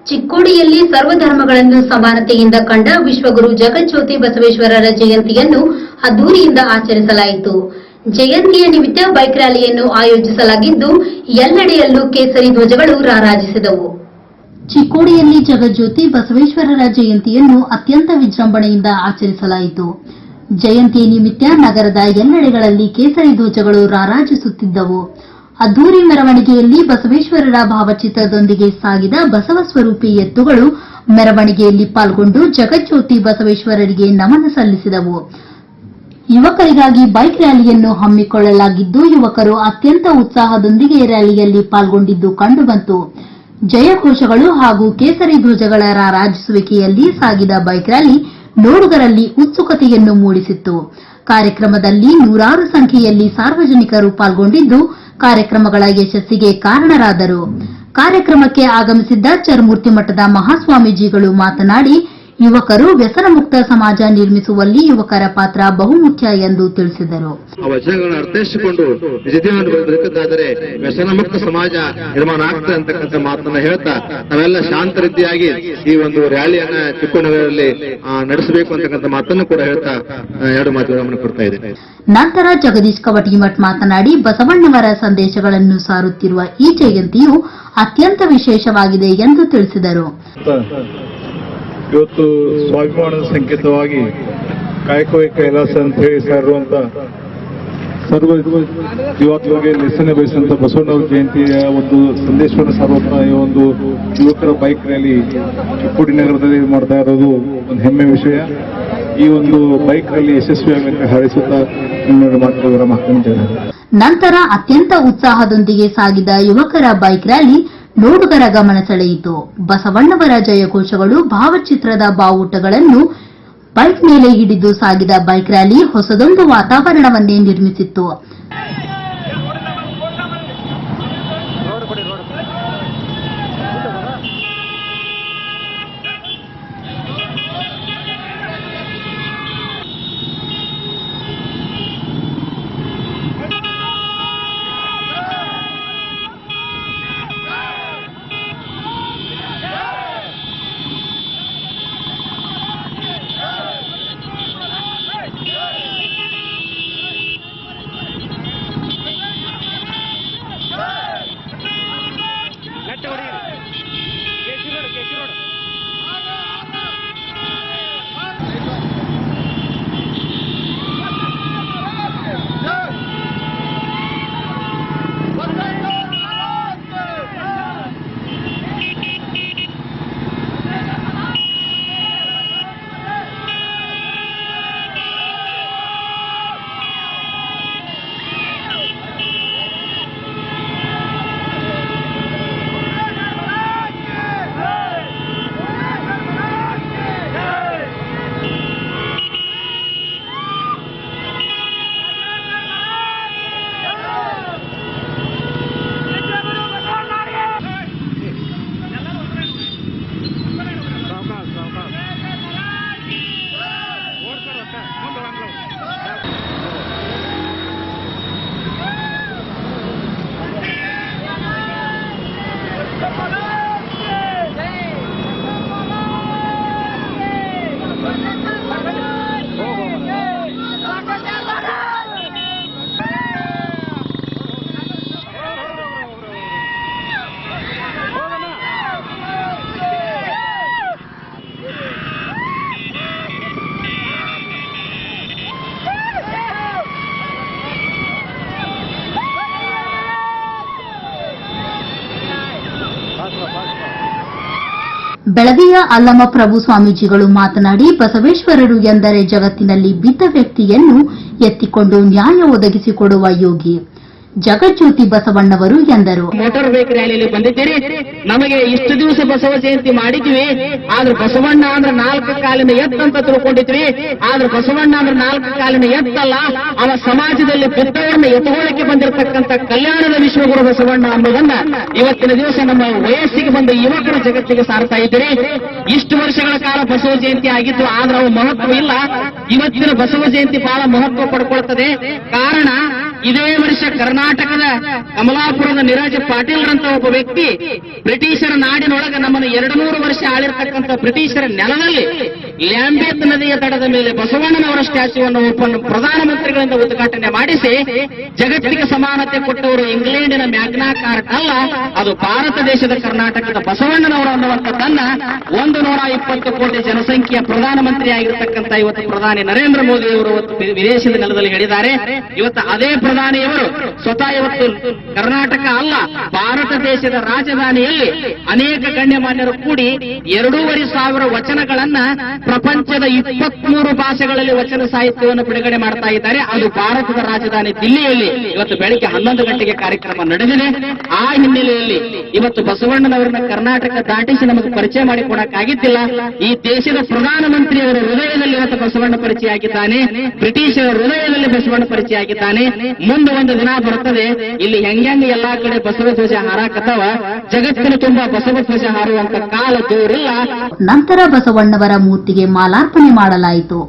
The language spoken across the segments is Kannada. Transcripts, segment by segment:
ಚಿಕ್ಕೋಡಿಯಲ್ಲಿ ಸರ್ವಧರ್ಮಗಳನ್ನು ಸಮಾನತೆಯಿಂದ ಕಂಡ ವಿಶ್ವಗುರು ಜಗಜ್ಯೋತಿ ಬಸವೇಶ್ವರರ ಜಯಂತಿಯನ್ನು ಅದ್ದೂರಿಯಿಂದ ಆಚರಿಸಲಾಯಿತು. ಜಯಂತಿಯ ನಿಮಿತ್ತ ಬೈಕ್ ರ್ಯಾಲಿಯನ್ನು ಆಯೋಜಿಸಲಾಗಿದ್ದು ಎಲ್ಲೆಡೆಯಲ್ಲೂ ಕೇಸರಿ ಧ್ವಜಗಳು ರಾರಾಜಿಸಿದವು. ಚಿಕ್ಕೋಡಿಯಲ್ಲಿ ಜಗಜ್ಯೋತಿ ಬಸವೇಶ್ವರರ ಜಯಂತಿಯನ್ನು ಅತ್ಯಂತ ವಿಜೃಂಭಣೆಯಿಂದ ಆಚರಿಸಲಾಯಿತು. ಜಯಂತಿ ನಿಮಿತ್ತ ನಗರದ ಎಲ್ಲೆಡೆಗಳಲ್ಲಿ ಕೇಸರಿ ಧ್ವಜಗಳು ರಾರಾಜಿಸುತ್ತಿದ್ದವು. ಅದ್ದೂರಿ ಮೆರವಣಿಗೆಯಲ್ಲಿ ಬಸವೇಶ್ವರರ ಭಾವಚಿತ್ರದೊಂದಿಗೆ ಸಾಗಿದ ಬಸವ ಸ್ವರೂಪಿ ಎತ್ತುಗಳು ಮೆರವಣಿಗೆಯಲ್ಲಿ ಪಾಲ್ಗೊಂಡು ಜಗಜ್ಯೋತಿ ಬಸವೇಶ್ವರರಿಗೆ ನಮನ ಸಲ್ಲಿಸಿದವು. ಯುವಕರಿಗಾಗಿ ಬೈಕ್ ರ್ಯಾಲಿಯನ್ನು ಹಮ್ಮಿಕೊಳ್ಳಲಾಗಿದ್ದು ಯುವಕರು ಅತ್ಯಂತ ಉತ್ಸಾಹದೊಂದಿಗೆ ರ್ಯಾಲಿಯಲ್ಲಿ ಪಾಲ್ಗೊಂಡಿದ್ದು ಕಂಡುಬಂತು. ಜಯಘೋಷಗಳು ಹಾಗೂ ಕೇಸರಿ ಧ್ವಜಗಳ ರಾರಾಜಿಸುವಿಕೆಯಲ್ಲಿ ಸಾಗಿದ ಬೈಕ್ ರ್ಯಾಲಿ ನೋಡುಗರಲ್ಲಿ ಉತ್ಸುಕತೆಯನ್ನು ಮೂಡಿಸಿತ್ತು. ಕಾರ್ಯಕ್ರಮದಲ್ಲಿ ನೂರಾರು ಸಂಖ್ಯೆಯಲ್ಲಿ ಸಾರ್ವಜನಿಕರು ಪಾಲ್ಗೊಂಡಿದ್ದು ಕಾರ್ಯಕ್ರಮಗಳ ಯಶಸ್ಸಿಗೆ ಕಾರಣರಾದರು. ಕಾರ್ಯಕ್ರಮಕ್ಕೆ ಆಗಮಿಸಿದ್ದ ಚರ್ಮೂರ್ತಿ ಮಠದ ಮಹಾಸ್ವಾಮೀಜಿಗಳು ಮಾತನಾಡಿ, ಯುವಕರು ವ್ಯಸನಮುಕ್ತ ಸಮಾಜ ನಿರ್ಮಿಸುವಲ್ಲಿ ಯುವಕರ ಪಾತ್ರ ಬಹುಮುಖ್ಯ ಎಂದು ತಿಳಿಸಿದರು. ವಚನಗಳನ್ನು ಅರ್ಥೈಸಿಕೊಂಡು ನಿಜಜೀವನ ಬದುಕುತ್ತಾದರೆ ವ್ಯಸನಮುಕ್ತ ಸಮಾಜ ನಿರ್ಮಾಣ ಆಗ್ತದೆ ಅಂತಕ್ಕಂಥ ಮಾತನ್ನ ಹೇಳ್ತಾ ನಾವೆಲ್ಲ ಶಾಂತ ರೀತಿಯಾಗಿ ಈ ಒಂದು ರ್ಯಾಲಿಯನ್ನ ಚಿಕ್ಕೋಡಿಯಲ್ಲಿ ನಡೆಸಬೇಕು ಅಂತಕ್ಕಂಥ ಮಾತನ್ನು ಕೂಡ ಹೇಳ್ತಾ ಎರಡು ಮಾತು ಗಮನ ಕೊಡ್ತಾ ಇದೆ. ನಂತರ ಜಗದೀಶ್ ಕವಟಿಮಠ್ ಮಾತನಾಡಿ, ಬಸವಣ್ಣವರ ಸಂದೇಶಗಳನ್ನು ಸಾರುತ್ತಿರುವ ಈ ಜಯಂತಿಯು ಅತ್ಯಂತ ವಿಶೇಷವಾಗಿದೆ ಎಂದು ತಿಳಿಸಿದರು. ಇವತ್ತು ಸ್ವಾಭಿಮಾನದ ಸಂಕೇತವಾಗಿ ಕಾಯಕವೇ ಕೈಲಾಸ ಅಂತ ಹೇಳಿ ಸಾರುವಂತ ಸರ್ವ ಜೀವಾತ್ಮರಿಗೆ ನಿರಸನೆ ಬಯಸುವಂತ ಬಸವಣ್ಣವರ ಜಯಂತಿಯ ಒಂದು ಸಂದೇಶವನ್ನು ಸಾರುವಂತ ಈ ಒಂದು ಯುವಕರ ಬೈಕ್ ರ್ಯಾಲಿ ಚಿಕ್ಕೋಡಿ ನಗರದಲ್ಲಿ ಮಾಡ್ತಾ ಇರೋದು ಒಂದು ಹೆಮ್ಮೆ ವಿಷಯ. ಈ ಒಂದು ಬೈಕ್ ರ್ಯಾಲಿ ಯಶಸ್ವಿಯಾಗಿ ಹಾರೈಸುತ್ತಾ ಮಾತುಗಳ ಮಾತನಾಡಿದ್ದಾರೆ. ನಂತರ ಅತ್ಯಂತ ಉತ್ಸಾಹದೊಂದಿಗೆ ಸಾಗಿದ ಯುವಕರ ಬೈಕ್ ರ್ಯಾಲಿ ನೋಡುಗರ ಗಮನ ಸೆಳೆಯಿತು. ಬಸವಣ್ಣವರ ಜಯಘೋಷಗಳು, ಭಾವಚಿತ್ರದ ಬಾವುಟಗಳನ್ನು ಬೈಕ್ ಮೇಲೆ ಹಿಡಿದು ಸಾಗಿದ ಬೈಕ್ ರ್ಯಾಲಿ ಹೊಸದೊಂದು ವಾತಾವರಣವನ್ನೇ ನಿರ್ಮಿಸಿತ್ತು. ಬೆಳಗಿಯ ಅಲ್ಲಮಪ್ರಭು ಸ್ವಾಮೀಜಿಗಳು ಮಾತನಾಡಿ, ಬಸವೇಶ್ವರರು ಎಂದರೆ ಜಗತ್ತಿನಲ್ಲಿ ಬಿದ್ದ ವ್ಯಕ್ತಿಯನ್ನು ಎತ್ತಿಕೊಂಡು ನ್ಯಾಯ ಒದಗಿಸಿಕೊಡುವ ಯೋಗಿ. ಜಗಜ್ಯೋತಿ ಬಸವಣ್ಣವರು ಎಂದರು. ಮೋಟಾರ್ ಬೈಕ್ ರ್ಯಾಲಿಯಲ್ಲಿ ಬಂದಿದ್ದೀರಿ. ನಮಗೆ ಇಷ್ಟು ದಿವಸ ಬಸವ ಜಯಂತಿ ಮಾಡಿದ್ವಿ, ಆದ್ರೆ ಬಸವಣ್ಣ ಅಂದ್ರೆ 4 ಕಾಲಿನ ಎತ್ತಂತ ತಿಳ್ಕೊಂಡಿದ್ವಿ. ಆದ್ರೆ ಬಸವಣ್ಣ ಅಂದ್ರೆ 4 ಕಾಲಿನ ಎತ್ತಲ್ಲ, ಅವ ಸಮಾಜದಲ್ಲಿ ಬಿದ್ದವನ್ನ ಎತ್ತುಕೊಳ್ಳಕ್ಕೆ ಬಂದಿರತಕ್ಕಂಥ ಕಲ್ಯಾಣದ ವಿಶ್ವಗುರು ಬಸವಣ್ಣ ಅನ್ನೋದನ್ನ ಇವತ್ತಿನ ದಿವಸ ನಮ್ಮ ವಯಸ್ಸಿಗೆ ಬಂದ ಯುವಕರ ಜಗತ್ತಿಗೆ ಸಾರ್ತಾ ಇದ್ದೀರಿ. ಇಷ್ಟು ವರ್ಷಗಳ ಕಾಲ ಬಸವ ಜಯಂತಿ ಆಗಿದ್ದು, ಆದ್ರೆ ಅವು ಮಹತ್ವ ಇಲ್ಲ. ಇವತ್ತಿನ ಬಸವ ಜಯಂತಿ ಬಹಳ ಮಹತ್ವ ಪಡ್ಕೊಳ್ತದೆ. ಕಾರಣ ಇದೇ ವರ್ಷ ಕರ್ನಾಟಕದ ಕಮಲಾಪುರದ ನೀರಜ್ ಪಾಟೀಲ್ರಂತ ಒಬ್ಬ ವ್ಯಕ್ತಿ ಬ್ರಿಟಿಷರ ನಾಡಿನೊಳಗೆ ನಮ್ಮನ್ನು 200 ವರ್ಷ ಆಳಿರ್ತಕ್ಕಂಥ ಬ್ರಿಟಿಷರ ನೆಲದಲ್ಲಿ ಲ್ಯಾಂಬೇತ್ ನದಿಯ ದಡದ ಮೇಲೆ ಬಸವಣ್ಣನವರ ಸ್ಟ್ಯಾಚ್ಯೂವನ್ನು ಪ್ರಧಾನಮಂತ್ರಿಗಳಿಂದ ಉದ್ಘಾಟನೆ ಮಾಡಿಸಿ ಜಗತ್ತಿಗೆ ಸಮಾನತೆ ಕೊಟ್ಟವರು ಇಂಗ್ಲೆಂಡಿನ ಮ್ಯಾಗ್ನಾ ಕಾರ್ಟ್ ಅಲ್ಲ, ಅದು ಭಾರತ ದೇಶದ ಕರ್ನಾಟಕದ ಬಸವಣ್ಣನವರು ಅನ್ನುವಂಥದ್ದನ್ನ 120 ಕೋಟಿ ಜನಸಂಖ್ಯೆಯ ಪ್ರಧಾನಮಂತ್ರಿ ಆಗಿರತಕ್ಕಂಥ ಇವತ್ತು ಪ್ರಧಾನಿ ನರೇಂದ್ರ ಮೋದಿ ಅವರು ವಿದೇಶದ ನೆಲದಲ್ಲಿ ಹೇಳಿದ್ದಾರೆ. ಇವತ್ತು ಅದೇ ಪ್ರಧಾನಿಯವರು ಸ್ವತಃ ಇವತ್ತು ಕರ್ನಾಟಕ ಅಲ್ಲ, ಭಾರತ ದೇಶದ ರಾಜಧಾನಿಯಲ್ಲಿ ಅನೇಕ ಗಣ್ಯಮಾನ್ಯರು ಕೂಡಿ 2,500 ವಚನಗಳನ್ನ ಪ್ರಪಂಚದ 23 ಭಾಷೆಗಳಲ್ಲಿ ವಚನ ಸಾಹಿತ್ಯವನ್ನು ಬಿಡುಗಡೆ ಮಾಡ್ತಾ ಇದ್ದಾರೆ. ಅದು ಭಾರತದ ರಾಜಧಾನಿ ದಿಲ್ಲಿಯಲ್ಲಿ ಇವತ್ತು ಬೆಳಿಗ್ಗೆ 11 ಗಂಟೆಗೆ ಕಾರ್ಯಕ್ರಮ ನಡೆದಿದೆ. ಆ ಹಿನ್ನೆಲೆಯಲ್ಲಿ ಇವತ್ತು ಬಸವಣ್ಣನವರನ್ನ ಕರ್ನಾಟಕ ದಾಟಿಸಿ ನಮಗೆ ಪರಿಚಯ ಮಾಡಿಕೊಡಕ್ಕಾಗಿದ್ದಿಲ್ಲ. ಈ ದೇಶದ ಪ್ರಧಾನಮಂತ್ರಿಯವರ ಹೃದಯದಲ್ಲಿ ಇವತ್ತು ಬಸವಣ್ಣ ಪರಿಚಯ ಆಗಿದ್ದಾನೆ, ಬ್ರಿಟಿಷರ ಹೃದಯದಲ್ಲಿ ಬಸವಣ್ಣ ಪರಿಚಯ ಆಗಿದ್ದಾನೆ. ಮುಂದೆ ಒಂದು ದಿನ ಬರುತ್ತದೆ, ಇಲ್ಲಿ ಹೆಂಗೆ ಎಲ್ಲಾ ಕಡೆ ಬಸವಧ್ವಜ ಹಾರಾಕತ್ತವ, ಜಗತ್ತಿನ ತುಂಬಾ ಬಸವಧ್ವಜ ಹಾರುವಂತ ಕಾಲ ದೂರಿಲ್ಲ. ನಂತರ ಬಸವಣ್ಣವರ ಮೂರ್ತಿಗೆ ಮಾಲಾರ್ಪಣೆ ಮಾಡಲಾಯಿತು.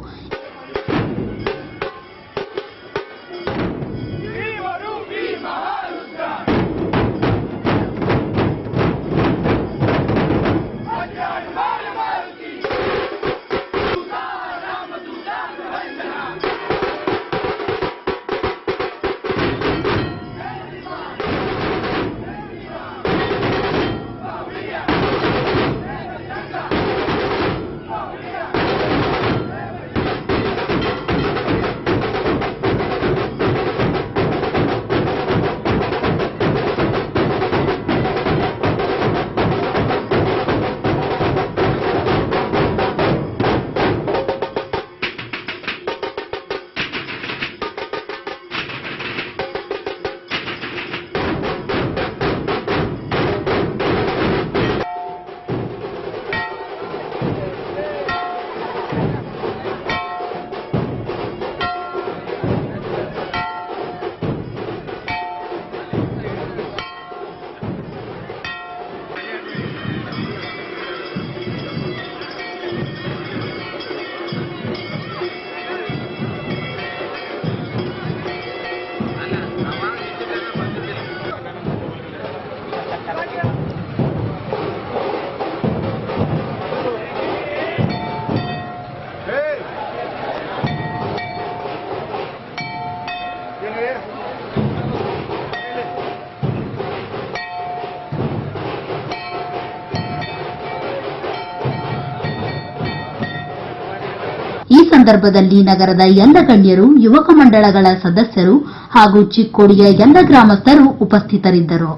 ಈ ಸಂದರ್ಭದಲ್ಲಿ ನಗರದ ಎಲ್ಲ ಗಣ್ಯರು, ಯುವಕ ಮಂಡಳಗಳ ಸದಸ್ಯರು ಹಾಗೂ ಚಿಕ್ಕೋಡಿಯ ಎಲ್ಲ ಗ್ರಾಮಸ್ಥರು ಉಪಸ್ಥಿತರಿದ್ದರು.